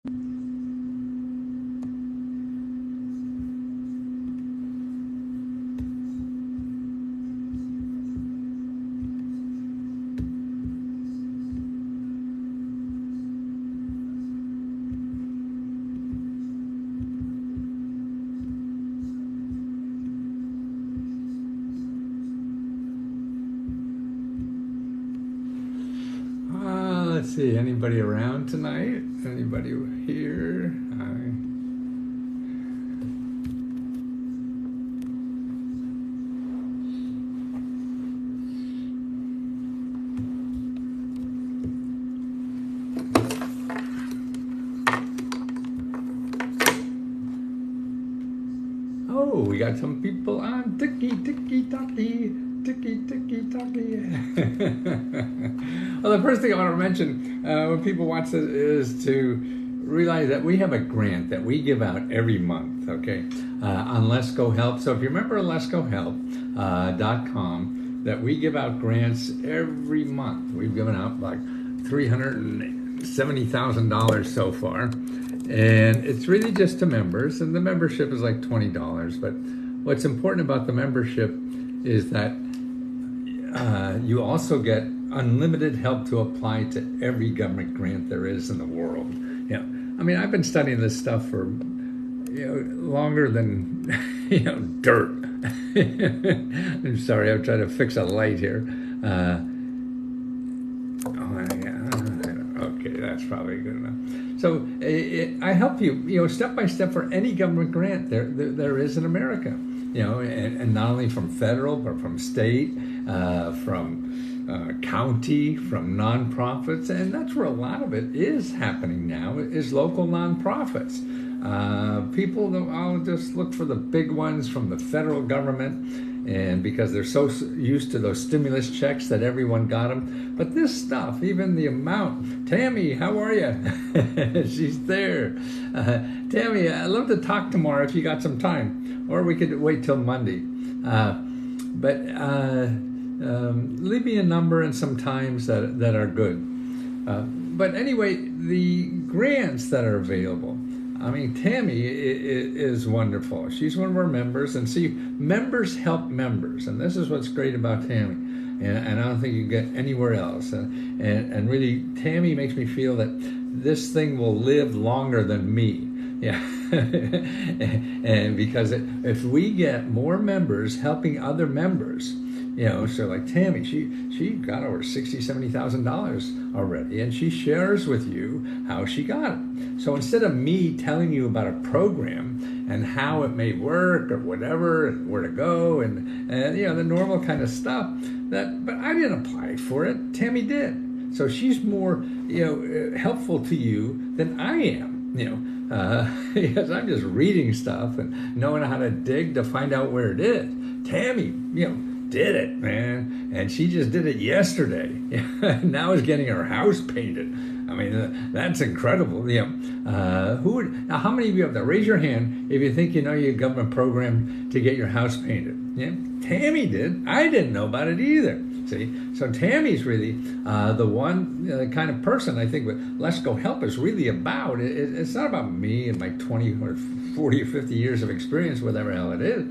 Let's see, anybody around tonight? Anybody here? Oh, we got some people on ticky-ticky-tocky. Ticky-ticky-tocky. Well, the first thing I want to mention when people watch this is to realize that we have a grant that we give out every month, okay, on Let's Go Help. So if you remember letsgohelp.com, that we give out grants every month. We've given out like $370,000 so far. And it's really just to members, and the membership is like $20. But what's important about the membership is that you also get unlimited help to apply to every government grant there is in the world. I mean, I've been studying this stuff for longer than dirt. I'm sorry, I'm trying to fix a light here. Okay, that's probably good enough. So I help you, step by step for any government grant there is in America, and not only from federal, but from state, from county, from nonprofits, and that's where a lot of it is happening now, is local nonprofits. People, I'll just look for the big ones from the federal government, and because they're so used to those stimulus checks that everyone got them. But this stuff, even the amount, Tammy, how are you? She's there. Tammy, I'd love to talk tomorrow if you got some time, or we could wait till Monday. Leave me a number and some times that are good. But anyway, the grants that are available, I mean, Tammy is wonderful. She's one of our members, and see, members help members, and this is what's great about Tammy, and I don't think you get anywhere else. And really, Tammy makes me feel that this thing will live longer than me. Yeah, and because if we get more members helping other members, so like Tammy, she got over $60,000-$70,000 already, and she shares with you how she got it. So instead of me telling you about a program and how it may work or whatever, and where to go, and the normal kind of stuff, but I didn't apply for it. Tammy did. So she's more helpful to you than I am. Because I'm just reading stuff and knowing how to dig to find out where it is. Tammy, did it, man, and she just did it yesterday. Now is getting her house painted. I mean, that's incredible. Now, how many of you have to raise your hand if you think you know your government program to get your house painted? Yeah, Tammy did. I didn't know about it either. See, so Tammy's really the one kind of person I think what Let's Go Help is really about. It's not about me and my 20 or 40 or 50 years of experience, whatever the hell it is.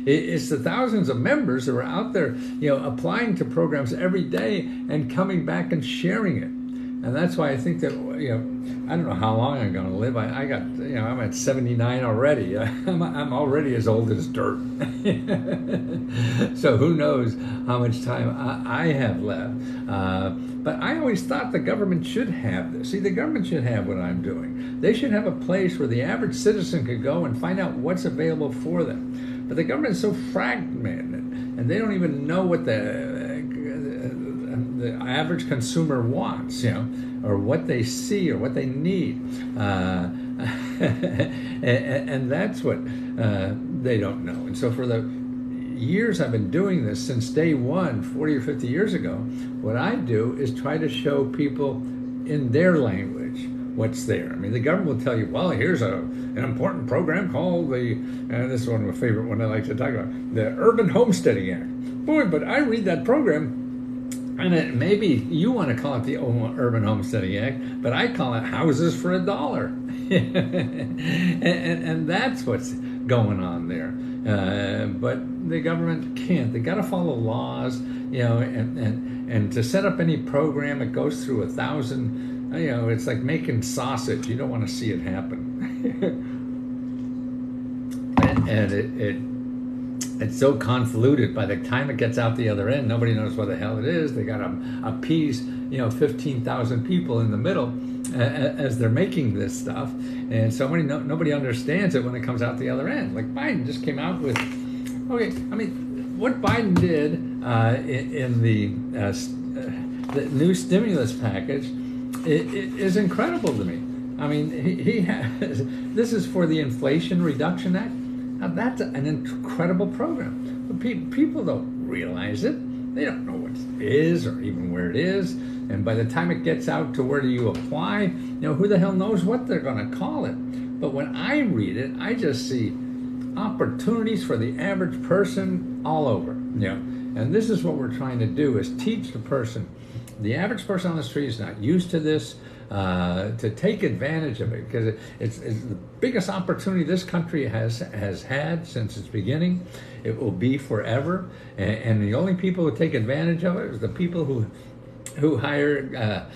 It's the thousands of members who are out there, applying to programs every day and coming back and sharing it. And that's why I think that, I don't know how long I'm going to live. I'm at 79 already. I'm already as old as dirt. So who knows how much time I have left. But I always thought the government should have this. See, the government should have what I'm doing. They should have a place where the average citizen could go and find out what's available for them. But the government is so fragmented, and they don't even know what the average consumer wants, or what they see or what they need. And that's what they don't know. And so for the years I've been doing this, since day one, 40 or 50 years ago, what I do is try to show people in their language what's there. I mean, the government will tell you, well, here's an important program called this is one of my favorite one I like to talk about, the Urban Homesteading Act. Boy, but I read that program, And maybe you want to call it the Urban Homesteading Act, but I call it houses for $1. and that's what's going on there. But the government can't. They got to follow laws, and to set up any program, it goes through 1,000. It's like making sausage. You don't want to see it happen. and it's so convoluted. By the time it gets out the other end, nobody knows what the hell it is. They got to appease 15,000 people in the middle as they're making this stuff, and so nobody understands it when it comes out the other end. Like Biden just came out with, what Biden did in the new stimulus package is incredible to me. I mean, he has, this is for the Inflation Reduction Act. Now that's an incredible program. But people don't realize it. They don't know what it is or even where it is. And by the time it gets out to where do you apply, who the hell knows what they're going to call it. But when I read it, I just see opportunities for the average person all over. And this is what we're trying to do, is teach the person. The average person on the street is not used to this, to take advantage of it, because it's the biggest opportunity this country has had since its beginning. It will be forever, and the only people who take advantage of it is the people who hire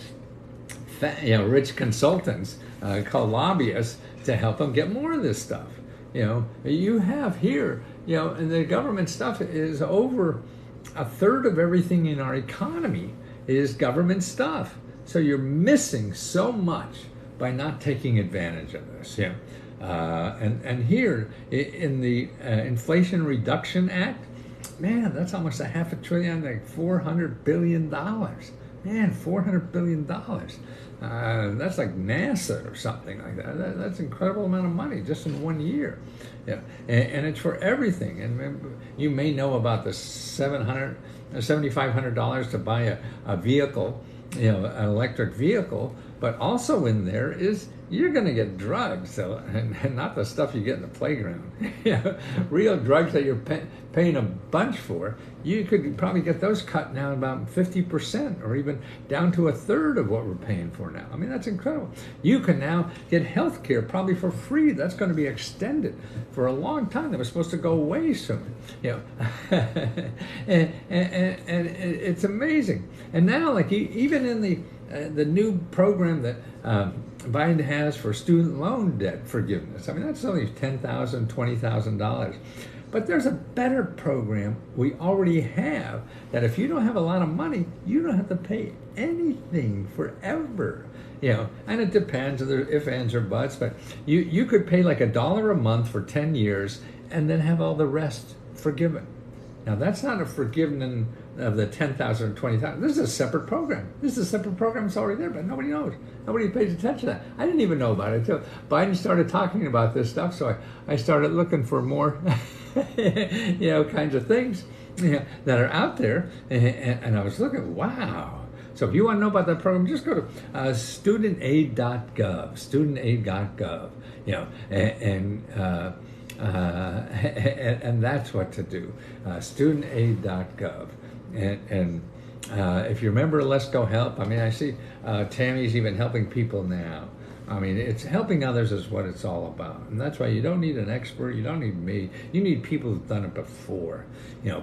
rich consultants called lobbyists to help them get more of this stuff. You have here, and the government stuff is over a third of everything in our economy is government stuff. So you're missing so much by not taking advantage of this. And here in the Inflation Reduction Act, man, that's almost $500 billion, like $400 billion. Man, $400 billion. That's like NASA or something like that. That's an incredible amount of money just in 1 year. And it's for everything. And you may know about the $7,500 to buy a vehicle, an electric vehicle, but also in there is you're going to get drugs, and not the stuff you get in the playground. Real drugs that you're paying a bunch for. You could probably get those cut down about 50%, or even down to a third of what we're paying for now. I mean, that's incredible. You can now get health care probably for free. That's going to be extended for a long time. That was supposed to go away soon. And it's amazing. And now, like even in the new program that Biden has for student loan debt forgiveness. I mean, that's only $10,000, $20,000. But there's a better program we already have that if you don't have a lot of money, you don't have to pay anything forever. And it depends if ands or buts, but you could pay like $1 a month for 10 years and then have all the rest forgiven. Now, that's not a forgiveness of the $10,000 or $20,000. This is a separate program. This is a separate program that's already there, but nobody knows. Nobody pays attention to that. I didn't even know about it until Biden started talking about this stuff, so I started looking for more kinds of things that are out there, and I was looking, wow. So if you want to know about that program, just go to studentaid.gov, studentaid.gov, and that's what to do, studentaid.gov. And if you remember Let's Go Help, I mean, I see Tammy's even helping people now. I mean, it's helping others is what it's all about. And that's why you don't need an expert. You don't need me. You need people who've done it before.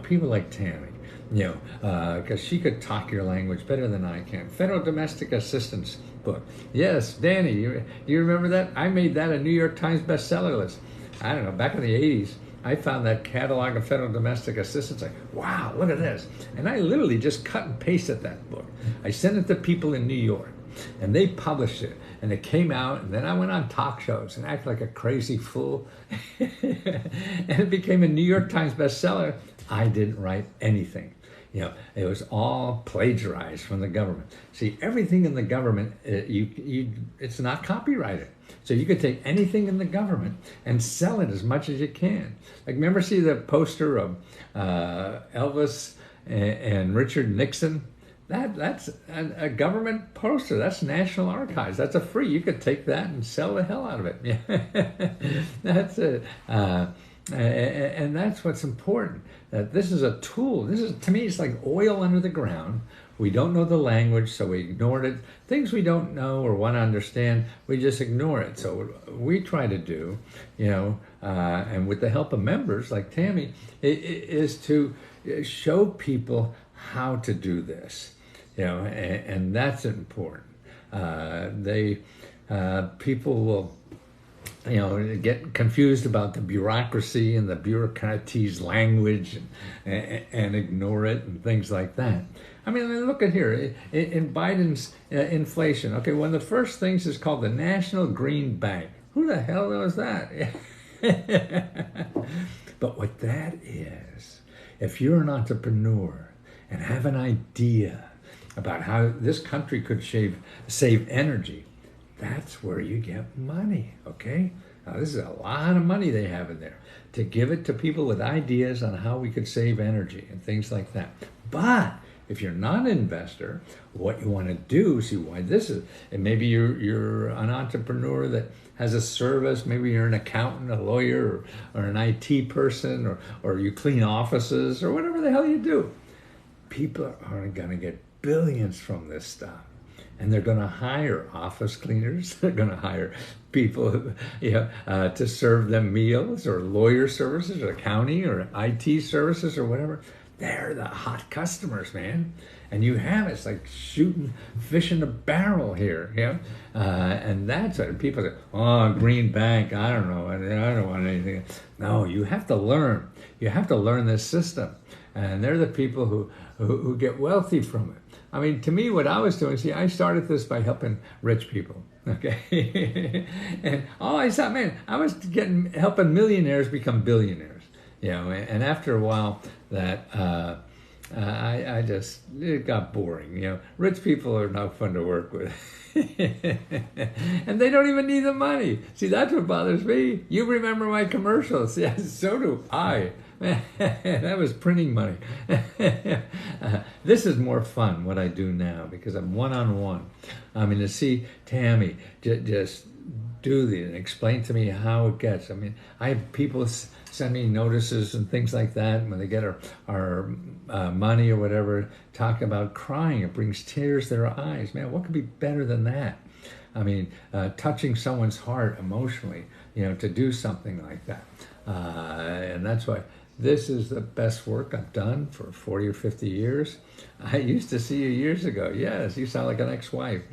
People like Tammy, because she could talk your language better than I can. Federal Domestic Assistance book. Yes, Danny, you remember that? I made that a New York Times bestseller list. I don't know, back in the 80s. I found that catalog of federal domestic assistance, like, wow, look at this. And I literally just cut and pasted that book. I sent it to people in New York, and they published it. And it came out, and then I went on talk shows and acted like a crazy fool. And it became a New York Times bestseller. I didn't write anything. It was all plagiarized from the government. See, everything in the government, it's not copyrighted. So you could take anything in the government and sell it as much as you can. Like, remember, see the poster of Elvis and Richard Nixon? That's a government poster. That's National Archives. That's a free. You could take that and sell the hell out of it. That's it. And that's what's important. That this is a tool. To me, it's like oil under the ground We don't know the language, so we ignored it. Things we don't know or want to understand, we just ignore it. So what we try to do, and with the help of members like Tammy, is to show people how to do this, and that's important. People will get confused about the bureaucracy and the bureaucracy's language and ignore it and things like that. I mean, look at here, in Biden's inflation. Okay, one of the first things is called the National Green Bank. Who the hell knows that? But what that is, if you're an entrepreneur and have an idea about how this country could save energy, that's where you get money, okay? Now, this is a lot of money they have in there to give it to people with ideas on how we could save energy and things like that. But if you're not an investor, what you want to do, see why this is, and maybe you're an entrepreneur that has a service, maybe you're an accountant, a lawyer, or an IT person, or you clean offices, or whatever the hell you do. People are going to get billions from this stuff. And they're going to hire office cleaners. They're going to hire people, to serve them meals, or lawyer services, or accounting, or IT services, or whatever. They're the hot customers, man. And you have it's like shooting fish in a barrel here, and that's what people say. Oh, green bank. I don't know. I don't want anything. No, you have to learn. You have to learn this system, and they're the people who get wealthy from it. I mean, to me, what I was doing, see, I started this by helping rich people, okay? And I thought, man, I was helping millionaires become billionaires, and after a while that it got boring, Rich people are not fun to work with. And they don't even need the money. See, that's what bothers me. You remember my commercials. Yes, so do I. That was printing money. This is more fun, what I do now, because I'm one-on-one. I mean, to see Tammy just do and explain to me how it gets. I mean, I have people send me notices and things like that when they get our money or whatever, talk about crying. It brings tears to their eyes. Man, what could be better than that? I mean, touching someone's heart emotionally, to do something like that. And that's why this is the best work I've done for 40 or 50 years. I used to see you years ago. Yes, you sound like an ex-wife.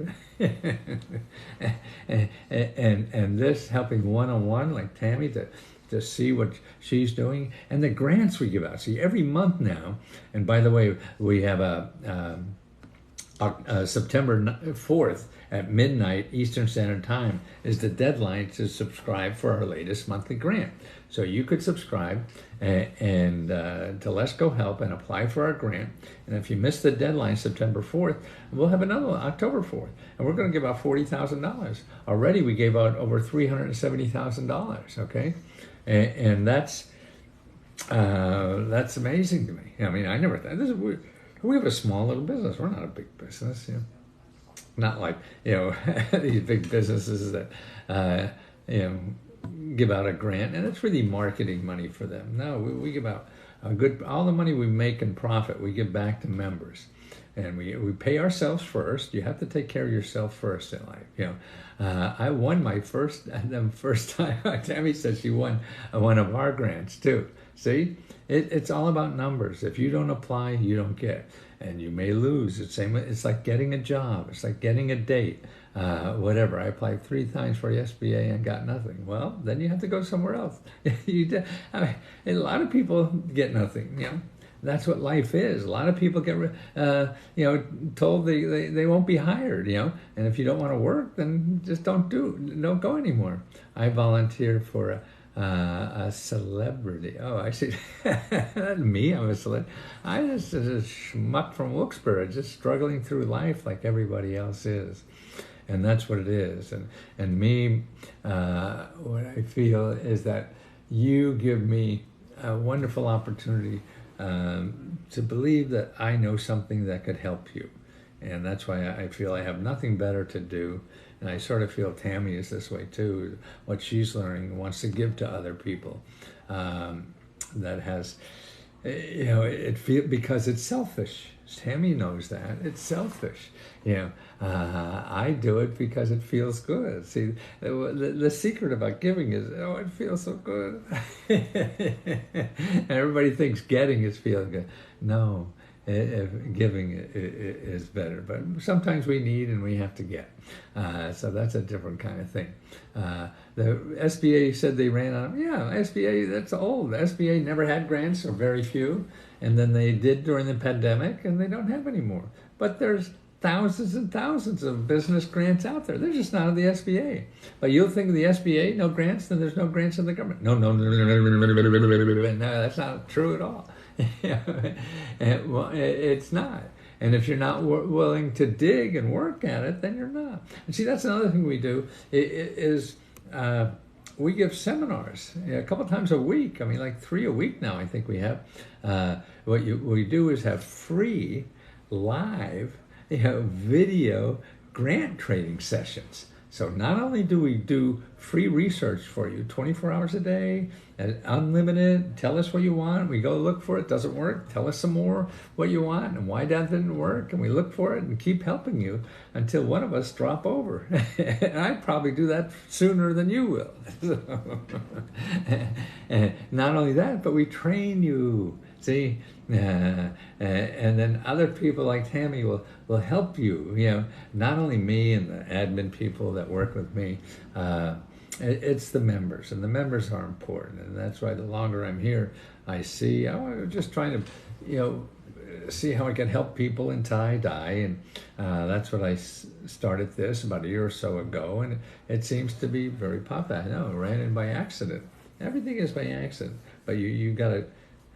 and this helping one-on-one, like Tammy, to see what she's doing, and the grants we give out. See, every month now, and by the way, we have a September 4th at midnight Eastern Standard Time is the deadline to subscribe for our latest monthly grant. So you could subscribe and to Let's Go Help and apply for our grant. And if you miss the deadline, September 4th, we'll have another one, October 4th. And we're going to give out $40,000. Already we gave out over $370,000, okay? And that's amazing to me. I mean, I never thought, we have a small little business. We're not a big business, Not like, these big businesses that, give out a grant, and it's really marketing money for them. No, we give out all the money we make in profit, we give back to members. And we pay ourselves first. You have to take care of yourself first in life. I won my first time. Tammy said she won one of our grants too. See, it's all about numbers. If you don't apply, you don't get, and you may lose. It's like getting a job. It's like getting a date. Whatever. I applied 3 times for the SBA and got nothing. Well, then you have to go somewhere else. A lot of people get nothing. That's what life is. A lot of people get, told they won't be hired, And if you don't want to work, then just don't go anymore. I volunteer for a celebrity. Oh, I see. Not me. I'm a celebrity. I'm just a schmuck from Wilkes-Barre, just struggling through life like everybody else is. And that's what it is. And me, what I feel is that you give me a wonderful opportunity to believe that I know something that could help you. And that's why I feel I have nothing better to do. And I sort of feel Tammy is this way too. What she's learning wants to give to other people. That has, because it's selfish. Tammy knows that. It's selfish. I do it because it feels good. See, the secret about giving is, oh, it feels so good. And everybody thinks getting is feeling good. No, giving is better. But sometimes we need and we have to get. So that's a different kind of thing. The SBA said they ran out. Yeah, SBA, that's old. The SBA never had grants, or very few. And then they did during the pandemic, and they don't have any more. But there's thousands and thousands of business grants out there. They're just not in the SBA. But you'll think of the SBA, no grants, then there's no grants in the government. No, that's not true at all. Well, it's not. And if you're not willing to dig and work at it, then you're not. And see, that's another thing we do is we give seminars a couple times a week. I mean, like 3 a week now, I think we have. What we do is have free, live, video grant trading sessions. So not only do we do free research for you 24 hours a day, unlimited, tell us what you want, we go look for it, doesn't work, tell us some more what you want and why that didn't work, and we look for it and keep helping you until one of us drop over. And I'd probably do that sooner than you will. And not only that, but we train you. See, and then other people like Tammy will help you. Not only me and the admin people that work with me. It's the members, and the members are important, and that's why the longer I'm here, I'm just trying to, see how I can help people in tie-dye, and that's what I started this about a year or so ago, and it seems to be very popular. I know, I ran in by accident. Everything is by accident, but you got to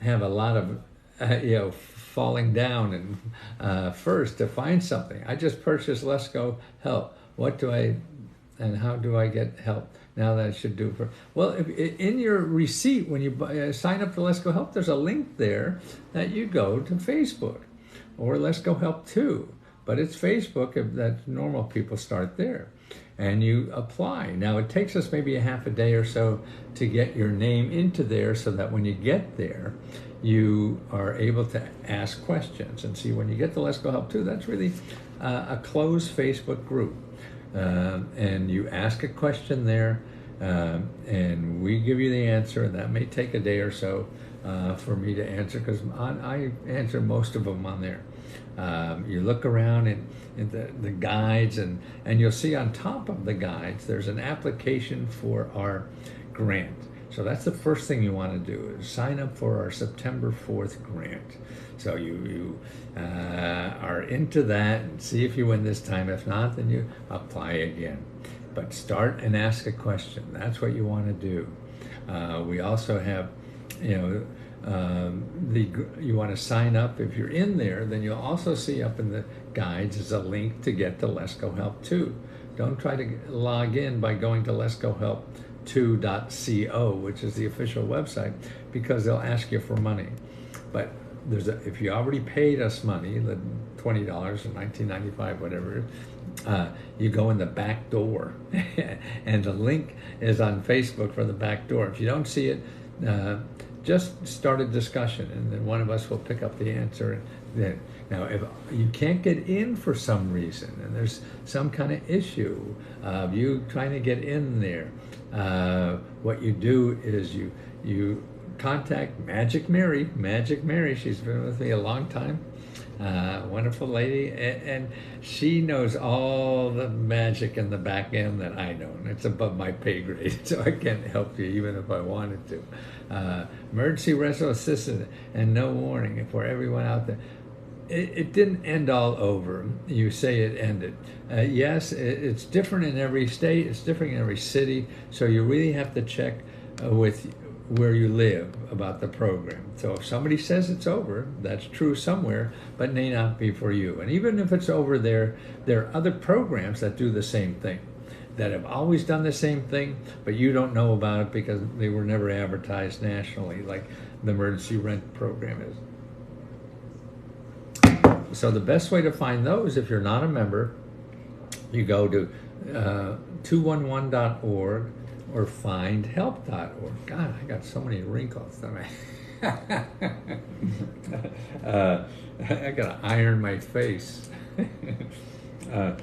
have a lot of falling down and first to find something. I just purchased Let's Go Help. How do I get help now that I should do for? Well, in your receipt when you sign up for Let's Go Help, there's a link there that you go to Facebook or Let's Go Help too. But it's Facebook that normal people start there. And you apply. Now it takes us maybe a half a day or so to get your name into there so that when you get there, you are able to ask questions. And see, when you get to Let's Go Help too, that's really a closed Facebook group. And you ask a question there, and we give you the answer, and that may take a day or so for me to answer, because I answer most of them on there. You look around in the guides, and you'll see on top of the guides there's an application for our grant. So that's the first thing you want to do, is sign up for our September 4th grant. So you are into that, and see if you win this time. If not, then you apply again. But start and ask a question. That's what you want to do. We also have, you want to sign up. If you're in there, then you'll also see up in the guides is a link to get to Let's Go Help 2. Don't try to log in by going to Let's Go Help 2.co, which is the official website, because they'll ask you for money. But if you already paid us money, the $20 or $19.95, whatever, you go in the back door, and the link is on Facebook for the back door. If you don't see it, just start a discussion, and then one of us will pick up the answer. Now, if you can't get in for some reason, and there's some kind of issue of you trying to get in there, what you do is you contact Magic Mary. Magic Mary, she's been with me a long time. Wonderful lady, and she knows all the magic in the back end that I know, and it's above my pay grade, so I can't help you even if I wanted to. Emergency rental assistant and no warning for everyone out there. It didn't end all over. You say it ended. Yes, it's different in every state, it's different in every city, so you really have to check with where you live about the program. So if somebody says it's over, that's true somewhere, but may not be for you. And even if it's over there are other programs that do the same thing, that have always done the same thing, but you don't know about it because they were never advertised nationally, like the emergency rent program is. So the best way to find those, if you're not a member, you go to 211.org or findhelp.org. God, I got so many wrinkles. I gotta iron my face. uh,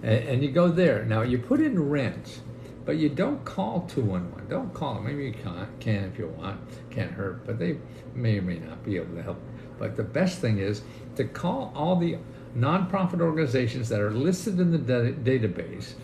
and you go there. Now you put in rent, but you don't call 211. Don't call them. Maybe you can if you want. Can't hurt, but they may or may not be able to help. But the best thing is to call all the nonprofit organizations that are listed in the database,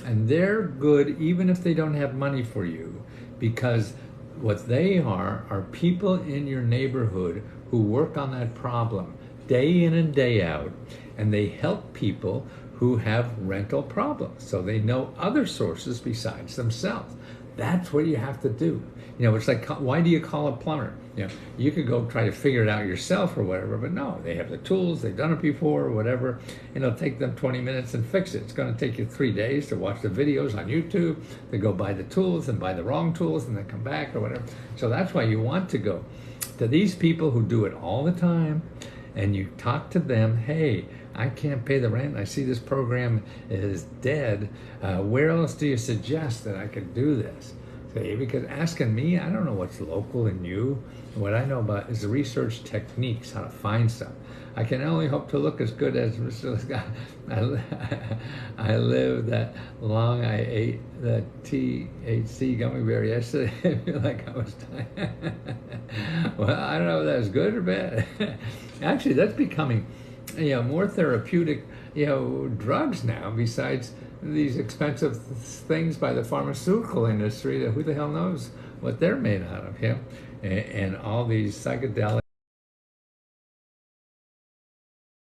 and they're good even if they don't have money for you, because what they are people in your neighborhood who work on that problem day in and day out, and they help people who have rental problems, so they know other sources besides themselves. That's what you have to do. You know, it's like, why do you call a plumber? You know, you could go try to figure it out yourself or whatever, but no, they have the tools, they've done it before or whatever, and it'll take them 20 minutes and fix it. It's going to take you 3 days to watch the videos on YouTube, to go buy the tools and buy the wrong tools and then come back or whatever. So that's why you want to go to these people who do it all the time, and you talk to them. Hey, I can't pay the rent. I see this program is dead. Where else do you suggest that I could do this? See, because asking me, I don't know what's local in you. What I know about is the research techniques, how to find stuff. I can only hope to look as good as Mr. Scott. I lived that long. I ate the THC gummy bear yesterday. I feel like I was dying. Well, I don't know if that's good or bad. Actually, that's becoming, more therapeutic, drugs now, besides these expensive things by the pharmaceutical industry that who the hell knows what they're made out of, and all these psychedelic